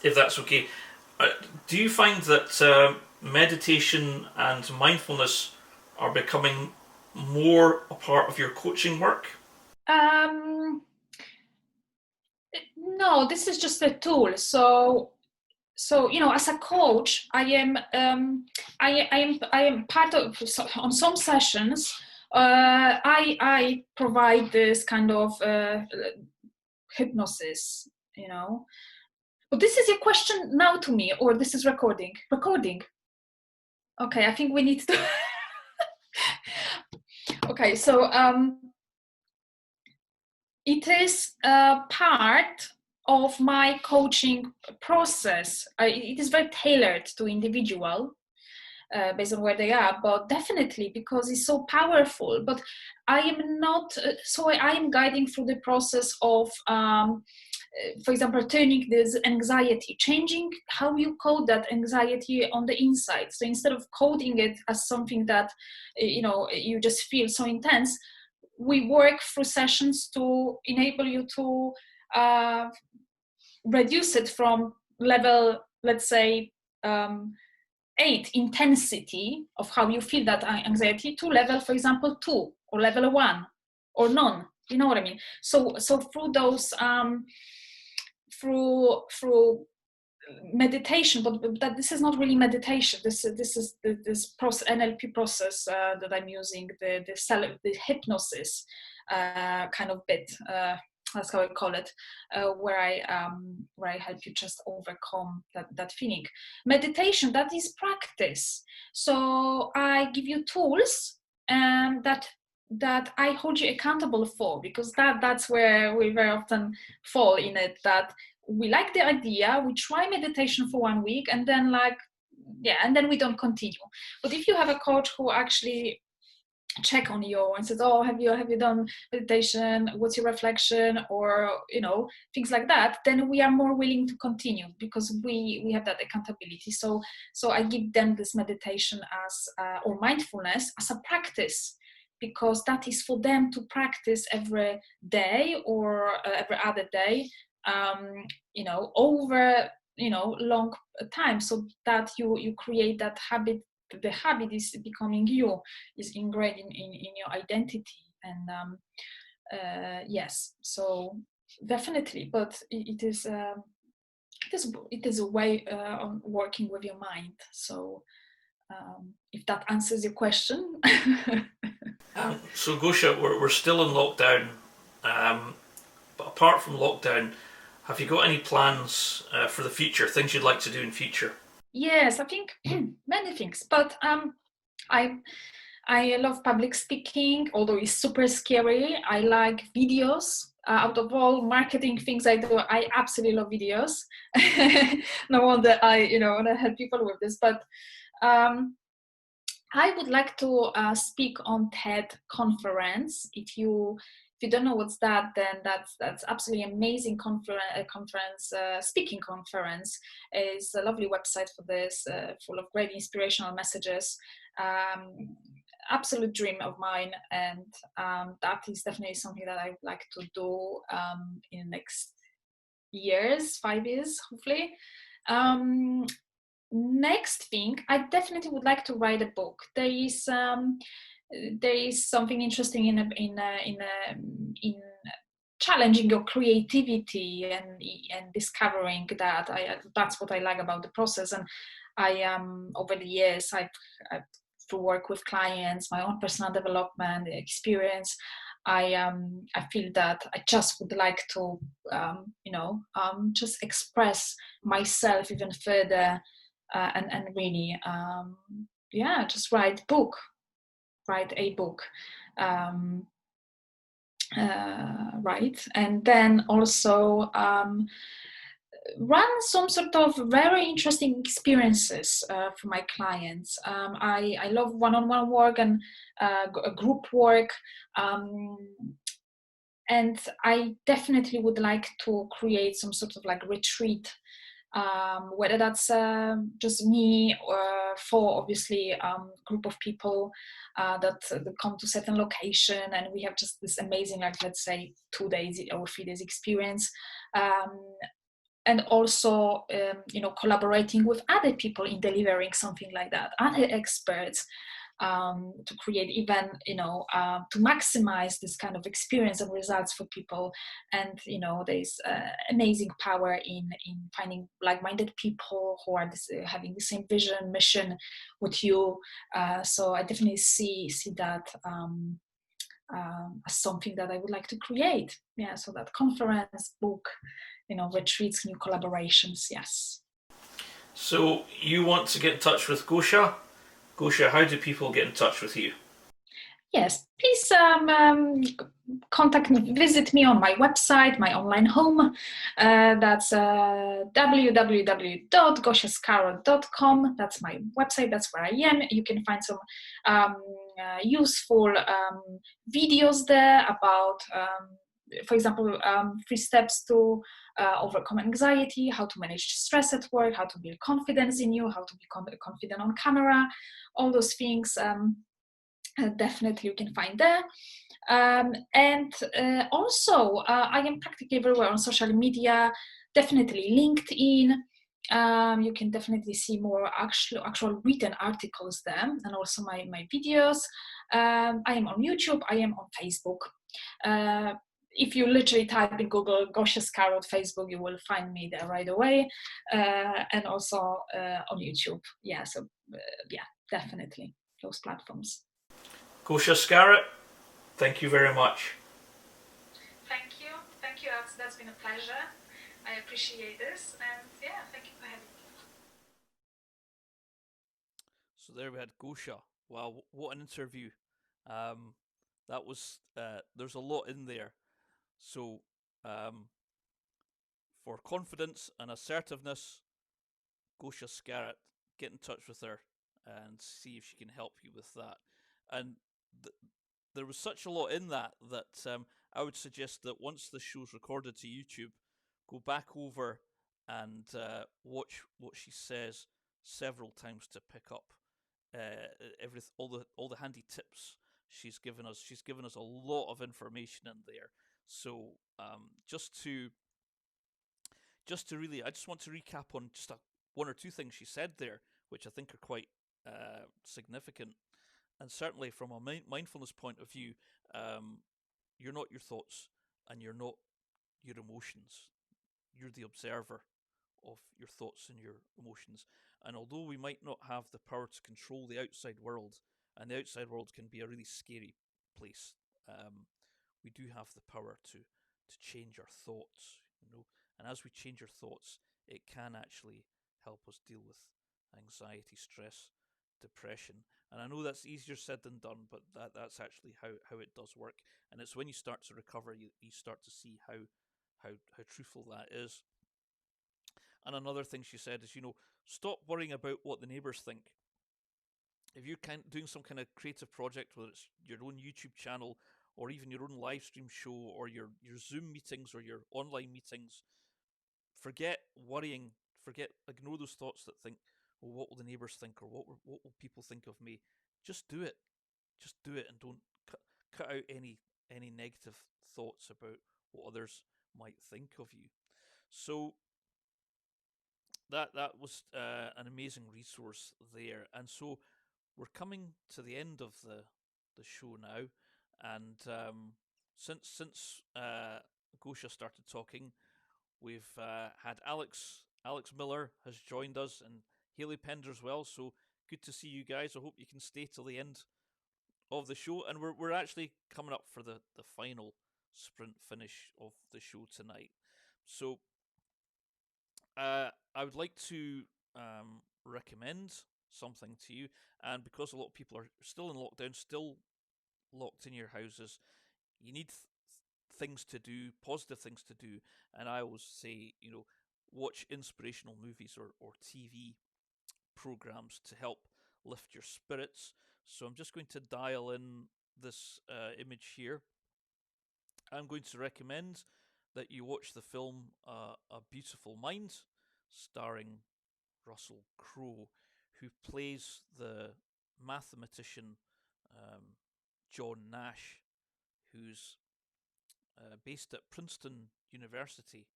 if that's okay. Do you find that meditation and mindfulness are becoming more a part of your coaching work? No, this is just a tool. So as a coach, I am part of, on some sessions I provide this kind of hypnosis, but this is your question now to me, or this is recording? Okay, I think we need to okay, so it is a part of my coaching process. It is very tailored to individual based on where they are, but definitely because it's so powerful. But I am not, so I am guiding through the process of, for example, turning this anxiety, changing how you code that anxiety on the inside. So instead of coding it as something that, you just feel so intense, we work through sessions to enable you to reduce it from level, let's say, 8 intensity of how you feel that anxiety to level, for example, 2 or level 1 or none. You know what I mean? So through those through meditation, but that this is not really meditation. This is this process, NLP process that I'm using, the hypnosis kind of bit. That's how I call it, where I help you just overcome that feeling. Meditation, that is practice. So I give you tools that I hold you accountable for, because that's where we very often fall in it, that we like the idea, we try meditation for 1 week, and then and then we don't continue. But if you have a coach who actually check on you and says, oh, have you done meditation, what's your reflection, or things like that, then we are more willing to continue, because we have that accountability. So I give them this meditation as or mindfulness as a practice, because that is for them to practice every day or every other day, over long time, so that you create that habit. The habit is becoming you, is ingrained in your identity. And yes, so definitely, but it is a way on working with your mind. So if that answers your question. So Gosia, we're still in lockdown, but apart from lockdown, have you got any plans for the future, things you'd like to do in future? Yes, I think many things, but I love public speaking, although it's super scary. I like videos. Out of all marketing things I do, I absolutely love videos. No wonder I want to help people with this. But I would like to speak on TED conference. If you don't know what's that, then that's absolutely amazing conference, speaking conference. Is a lovely website for this, full of great inspirational messages. Absolute dream of mine, and that is definitely something that I would like to do in the next years, 5 years, hopefully. Next thing, I definitely would like to write a book. There is something interesting in challenging your creativity and discovering that. That's what I like about the process. And I over the years I've to work with clients, my own personal development experience, I feel that I just would like to just express myself even further, and really just write a book, right, and then also run some sort of very interesting experiences for my clients. I love one-on-one work and group work, and I definitely would like to create some sort of like retreat, whether that's just me or for obviously group of people that come to certain location, and we have just this amazing, like, let's say 2 days or 3 days experience, and also collaborating with other people in delivering something like that, other experts, to create even to maximize this kind of experience and results for people. And there's amazing power in finding like-minded people who are having the same vision, mission with you. So I definitely see that as something that I would like to create. Yeah, so that conference, book, retreats, new collaborations. Yes. So you want to get in touch with Gosia? Gosia, how do people get in touch with you? Yes, please contact me, visit me on my website, my online home. That's www.gosiascarrott.com. That's my website, that's where I am. You can find some useful videos there about, for example, 3 steps to overcome anxiety, how to manage stress at work, how to build confidence in you, how to become confident on camera, all those things. Definitely you can find there. And also I am practically everywhere on social media, definitely LinkedIn. You can definitely see more actual written articles there, and also my videos. I am on YouTube, I am on Facebook. Uh, if you literally type in Google Gosia Scarrott Facebook, you will find me there right away, and also on YouTube. Yeah, so yeah, definitely those platforms. Gosia Scarrott, thank you very much. Thank you. Thank you. That's been a pleasure. I appreciate this. And yeah, thank you for having me. So there we had Gosia. Wow, what an interview. Um, that was, there's a lot in there. So, um, for confidence and assertiveness, Gosia Scarrett, get in touch with her and see if she can help you with that. And th- there was such a lot in that that I would suggest that once the show's recorded to YouTube, go back over and watch what she says several times to pick up all the handy tips she's given us. She's given us a lot of information in there. So just to really, I just want to recap on just one or two things she said there, which I think are quite significant. And certainly from a mindfulness point of view, um, you're not your thoughts and you're not your emotions. You're the observer of your thoughts and your emotions. And although we might not have the power to control the outside world, and the outside world can be a really scary place, we do have the power to change our thoughts, you know. And as we change our thoughts, it can actually help us deal with anxiety, stress, depression. And I know that's easier said than done, but that's actually how it does work. And it's when you start to recover, you start to see how truthful that is. And another thing she said is, stop worrying about what the neighbours think. If you're doing some kind of creative project, whether it's your own YouTube channel or even your own live stream show or your Zoom meetings or your online meetings, forget worrying, ignore those thoughts that think, well, what will the neighbours think or what will people think of me? Just do it. Just do it and don't cut out any negative thoughts about what others might think of you. So that was an amazing resource there. And so we're coming to the end of the show now, and since Gosia started talking, we've had Alex Miller has joined us and Haley Pender as well. So good to see you guys. I hope you can stay till the end of the show, and we're actually coming up for the final sprint finish of the show tonight. So I would like to recommend something to you, and because a lot of people are still in lockdown, still locked in your houses, you need things to do, positive things to do, and I always say, watch inspirational movies or TV programs to help lift your spirits. So I'm just going to dial in this image here. I'm going to recommend that you watch the film A Beautiful Mind, starring Russell Crowe, who plays the mathematician um, John Nash, who's based at Princeton University,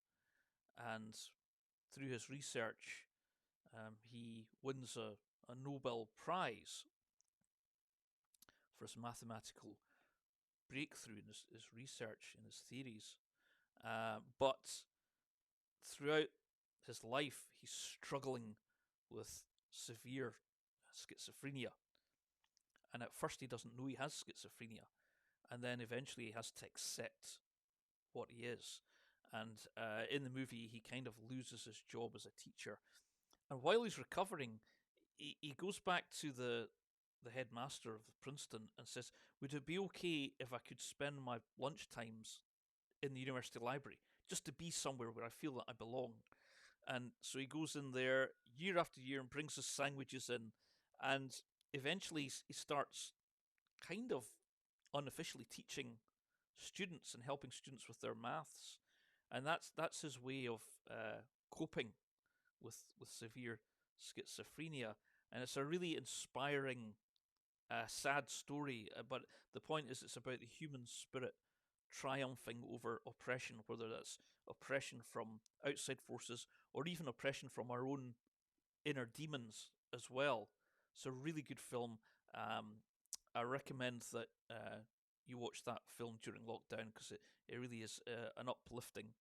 and through his research, he wins a Nobel Prize for his mathematical breakthrough in his research and his theories. But throughout his life, he's struggling with severe schizophrenia. And at first, he doesn't know he has schizophrenia. And then eventually, he has to accept what he is. And in the movie, he kind of loses his job as a teacher. And while he's recovering, he goes back to the headmaster of Princeton and says, "Would it be okay if I could spend my lunch times in the university library just to be somewhere where I feel that I belong?" And so he goes in there year after year and brings his sandwiches in, and eventually he starts kind of unofficially teaching students and helping students with their maths, and that's his way of coping with severe schizophrenia, and it's a really inspiring, sad story. But the point is, it's about the human spirit triumphing over oppression, whether that's oppression from outside forces or even oppression from our own inner demons as well. It's a really good film. I recommend that you watch that film during lockdown because it really is an uplifting,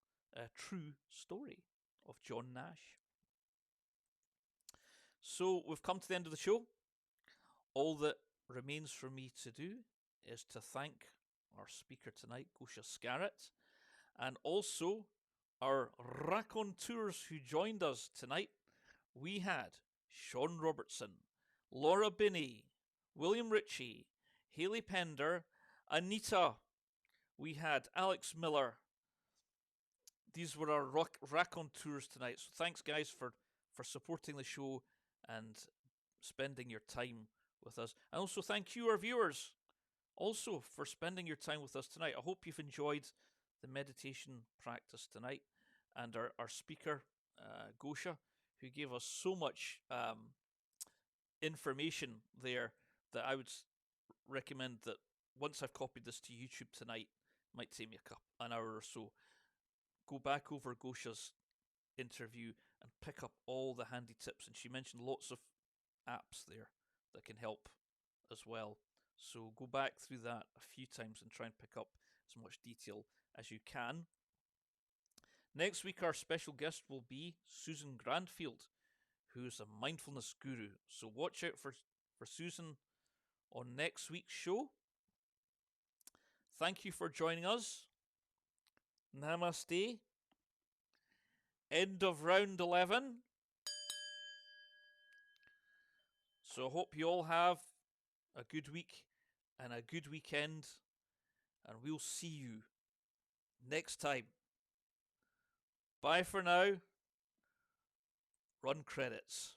true story of John Nash. So we've come to the end of the show. All that remains for me to do is to thank our speaker tonight, Gosia Scarrott, and also our raconteurs who joined us tonight. We had Sean Robertson, Laura Binney, William Ritchie, Haley Pender, Anita. We had Alex Miller. These were our raconteurs tonight. So thanks, guys, for supporting the show and spending your time with us. And also thank you, our viewers, also for spending your time with us tonight. I hope you've enjoyed the meditation practice tonight, and our speaker, Gosia, who gave us so much information there that I would recommend that once I've copied this to YouTube tonight, might take me an hour or so, go back over Gosia's interview and pick up all the handy tips. And she mentioned lots of apps there that can help as well. So go back through that a few times and try and pick up as much detail as you can. Next week, our special guest will be Susan Grandfield, who's a mindfulness guru. So watch out for Susan on next week's show. Thank you for joining us. Namaste. End of round 11. So I hope you all have a good week and a good weekend, and we'll see you next time. Bye for now. Run credits.